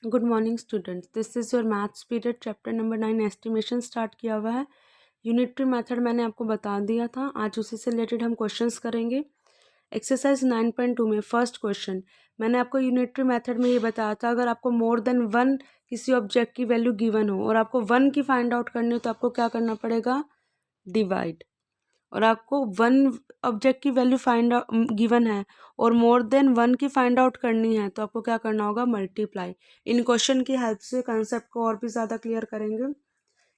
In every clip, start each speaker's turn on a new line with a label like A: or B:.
A: Good morning students, this is your maths period chapter number 9 estimation start किया हुआ है। Unitary method मैंने आपको बता दिया था, आज उसी से रिलेटेड हम क्वेश्चंस करेंगे। एक्सरसाइज 9.2 में फर्स्ट क्वेश्चन मैंने आपको यूनिटरी मेथड में ये बताया था, अगर आपको मोर देन वन किसी ऑब्जेक्ट की वैल्यू गिवन हो और आपको वन की फाइंड आउट करनी हो तो आपको क्या करना पड़ेगा, डिवाइड। और आपको वन ऑब्जेक्ट की वैल्यू फाइंड गिवन है और मोर देन वन की फाइंड आउट करनी है तो आपको क्या करना होगा, मल्टीप्लाई। इन क्वेश्चन की हेल्प से कंसेप्ट को और भी ज़्यादा क्लियर करेंगे।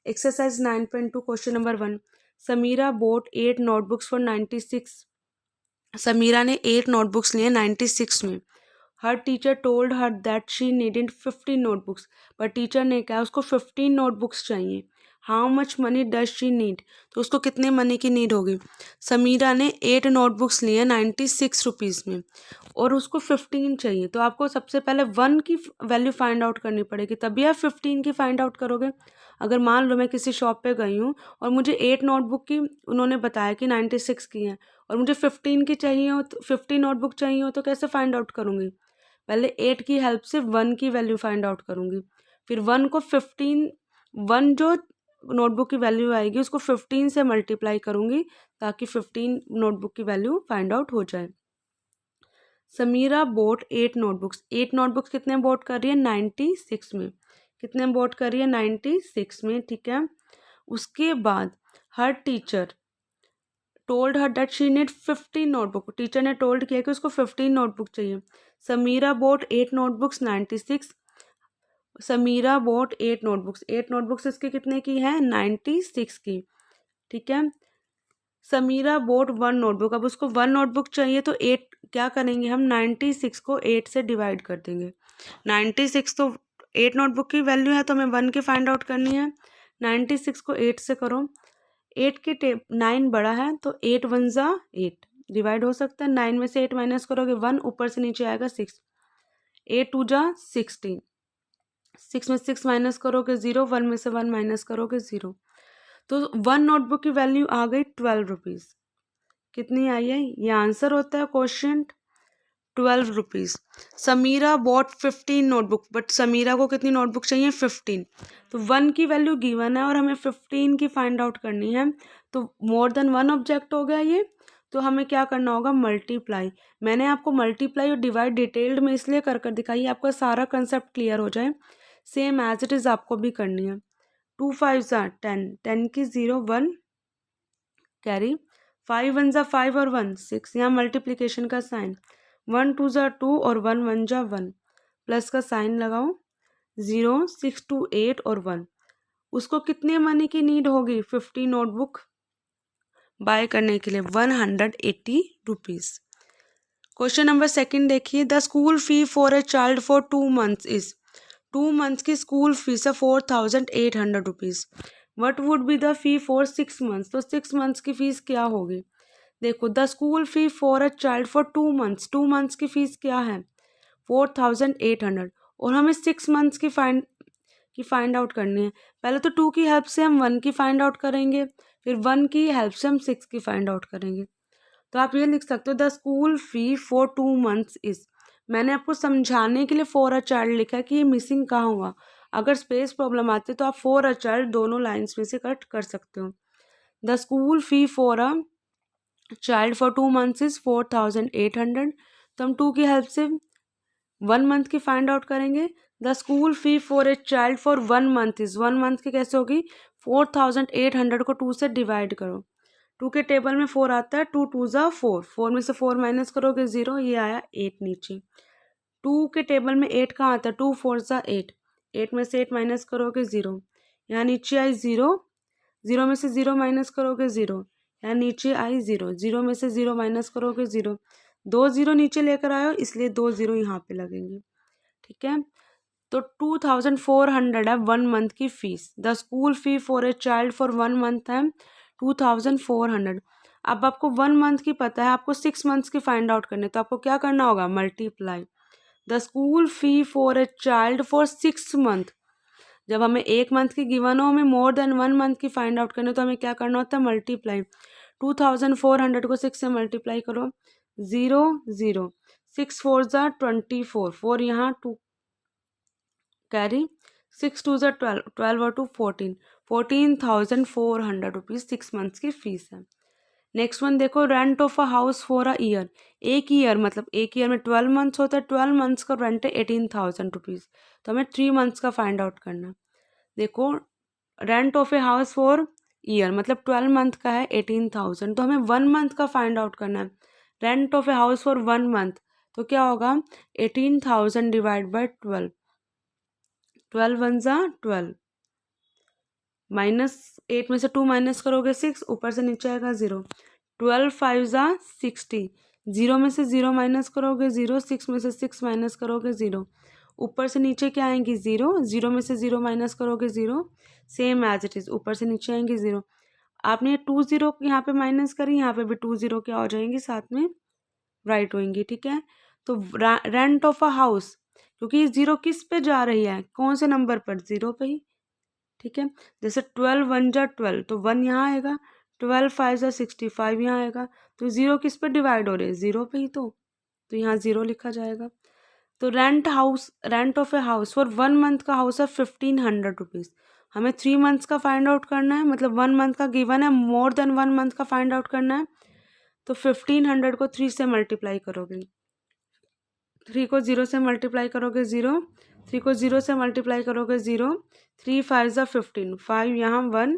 A: Exercise 9.2 question number 1। Samira bought 8 notebooks for 96। Samira ने 8 नोटबुक्स लिए 96 में। Her teacher told her that she needed 15 notebooks. पर टीचर ने कहा उसको 15 नोटबुक्स चाहिए। How much money does she need, तो उसको कितने मनी की नीड होगी। समीरा ने 8 नोटबुक्स लिए 96 रुपीज़ में और उसको 15 चाहिए, तो आपको सबसे पहले वन की वैल्यू फाइंड आउट करनी पड़ेगी, तभी आप 15 की फाइंड आउट करोगे। अगर मान लो मैं किसी शॉप पे गई हूँ और मुझे 8 नोटबुक की उन्होंने बताया कि 96 की हैं और मुझे 15 की चाहिए हो, तो 15 नोटबुक चाहिए हो, तो कैसे फाइंड आउट करूँगी। पहले 8 की हेल्प से वन की वैल्यू फाइंड आउट करूँगी, फिर वन को 15, वन जो नोटबुक की वैल्यू आएगी उसको 15 से मल्टीप्लाई करूँगी ताकि 15 नोटबुक की वैल्यू फाइंड आउट हो जाए। समीरा बोट 8 नोटबुक्स, 8 नोटबुक्स कितने बोट कर रही है, 96 में। कितने बोट कर रही है, 96 में, ठीक है। उसके बाद her teacher told her that she need 15 notebook, teacher ने टोल्ड किया कि उसको 15 नोटबुक चाहिए। Samira bought 8 notebooks 96। Samira bought 8 notebooks, 8 notebooks इसकी कितने की है, 96 की, ठीक है। समीरा बोट वन नोटबुक, अब उसको वन नोटबुक चाहिए तो 8 क्या करेंगे हम, 96 को 8 से डिवाइड कर देंगे। 96 तो 8 नोटबुक की वैल्यू है तो हमें वन की फाइंड आउट करनी है। 96 को 8 से करो, 8 के 9 बड़ा है तो 8 वन ज़ा 8 डिवाइड हो सकता है। 9 में से 8 माइनस करोगे 1, ऊपर से नीचे आएगा 6। 8 टू जा 16, 6 में 6 माइनस करोगे 0, 1 में से 1 माइनस करोगे 0। तो वन नोटबुक की वैल्यू आ गई 12 रुपीज़। कितनी आई है, ये आंसर होता है question, 12 rupees. Sameera bought 15 notebook, but Sameera को कितनी नोटबुक चाहिए, 15। तो वन की वैल्यू गिवन है और हमें 15 की फाइंड आउट करनी है, तो मोर देन वन ऑब्जेक्ट हो गया ये, तो हमें क्या करना होगा, मल्टीप्लाई। मैंने आपको मल्टीप्लाई और डिवाइड डिटेल्ड में इसलिए कर कर दिखाई, आपका सारा कंसेप्ट क्लियर हो जाए। सेम एज इट इज़ आपको भी करनी है। 2 5 ज़ा 10, 10 की 0 1 कैरी, 5 वन ज़ा 5 और 1 6, यहाँ मल्टीप्लीकेशन का साइन, 1 2 ज़ा 2 और 1 1 ज़ा 1, प्लस का साइन लगाओ, 0 6 2 8 और 1। उसको कितने मनी की नीड होगी, 50 नोटबुक बाय करने के लिए, 180 रुपीज़। क्वेश्चन नंबर सेकंड देखिए, the school fee for a child for 2 months is, 2 months की स्कूल फीस है 4800 rupees. What would be the fee for 6 months, तो 6 मंथ्स की फीस क्या होगी। देखो, the school fee for a child for 2 months, 2 months की fees क्या है, 4800, और हमें 6 मंथ्स की फाइंड आउट करनी है। पहले तो 2 की हेल्प से हम 1 की फाइंड आउट करेंगे, फिर 1 की हेल्प से हम 6 की फाइंड आउट करेंगे। तो आप ये लिख सकते हो, the school fee for 2 months is, मैंने आपको समझाने के लिए फॉर अ चाइल्ड लिखा है कि ये मिसिंग कहाँ हुआ। अगर स्पेस प्रॉब्लम आती है तो आप फॉर अ चाइल्ड दोनों लाइन्स में से कट कर सकते हो। The school fee for a child for 2 months is 4800, तो हम 2 की हेल्प से 1 मंथ की फाइंड आउट करेंगे। The school fee for a child for 1 month is, 1 month की कैसे होगी, 4800 को 2 से डिवाइड करो। 2 के टेबल में 4 आता है, 2 2 ज़ा 4, 4 में से 4 माइनस करोगे 0, ये आया 8 नीचे। 2 के टेबल में 8 कहाँ आता है, 2 4 ज़ा 8, 8 में से 8 माइनस करोगे 0, यहाँ नीचे आई 0, 0 में से 0 माइनस करोगे 0, यहाँ नीचे आई 0, 0 में से 0 माइनस करोगे 0, 2 0 नीचे लेकर आयो इसलिए 2 0 यहाँ पे लगेंगे, ठीक है। तो 2400 है 1 मंथ की fees. The school fee for a child for 1 month है 2400। अब आपको 1 मंथ की पता है, आपको 6 मंथ्स की फाइंड आउट करनी है, तो आपको क्या करना होगा, multiply. The school fee for a child for 6 month, जब हमें 1 मंथ की गिवन हो, हमें मोर देन 1 मंथ की फाइंड आउट करनी है, तो हमें क्या करना होता है, मल्टीप्लाई। 2400 को 6 से मल्टीप्लाई करो, 0 0, 6 4 ज़ा 24, 4 यहाँ 2 कैरी 6 2 ज़ा 12, 12 और 2 14, 14,400 रुपीज़ 6 मंथ्स की फीस है। नेक्स्ट वन देखो, rent of a house for a year, एक ईयर मतलब एक ईयर में 12 मंथ्स होता है, 12 मंथ्स का रेंट है 18,000 रुपीज़। तो हमें 3 मंथ्स का फाइंड आउट करना है। देखो rent of a house for year मतलब 12 मंथ का है 18,000, तो हमें 1 मंथ का फाइंड आउट करना है। Rent of a house for 1 month तो क्या होगा, 18,000 डिवाइड बाय 12, 12 वन ज़ा 12, -8 में से 2 माइनस करोगे 6, ऊपर से नीचे आएगा 0, 12 5 ज़ा 60, 0 में से 0 माइनस करोगे 0, 6 में से 6 माइनस करोगे 0, ऊपर से नीचे क्या आएंगी 0, 0 में से 0 माइनस करोगे 0, सेम एज इट इज़, ऊपर से नीचे आएंगे 0। आपने ये 2 0 यहाँ पे माइनस करी, यहाँ पे भी 2 0 क्या हो जाएंगी, साथ में राइट होंगी, ठीक है। तो रेंट ऑफ अ हाउस, क्योंकि 0 किस पे जा रही है, कौन से नंबर पर, 0 पे ही, ठीक है। जैसे 12 1 जा 12 तो 1 यहाँ आएगा, 12 5 जा 65 यहाँ आएगा, तो 0 किस पे डिवाइड हो रहे हैं, 0 पे ही, तो यहाँ 0 लिखा जाएगा। तो rent of a house for 1 month का हाउस है 1500 रुपीज़। हमें 3 मंथ्स का फाइंड आउट करना है, मतलब 1 मंथ का गिवन है, मोर देन 1 मंथ का फाइंड आउट करना है। तो 1500 को 3 से मल्टीप्लाई करोगे, 3 को 0 से मल्टीप्लाई करोगे 0, 3 को 0 से मल्टीप्लाई करोगे 0, 3 5 ज़ा 15, 5 यहाँ 1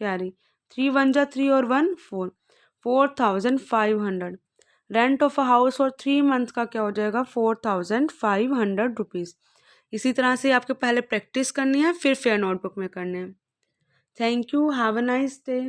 A: कैरी, 3 1 ज़ा 3 और 1 4, 4,500। रेंट ऑफ अ हाउस और 3 मंथ का क्या हो जाएगा, 4,500 रुपीज़। इसी तरह से आपके पहले प्रैक्टिस करनी है, फिर फेयर नोटबुक में करने हैं। Thank you, have a nice day.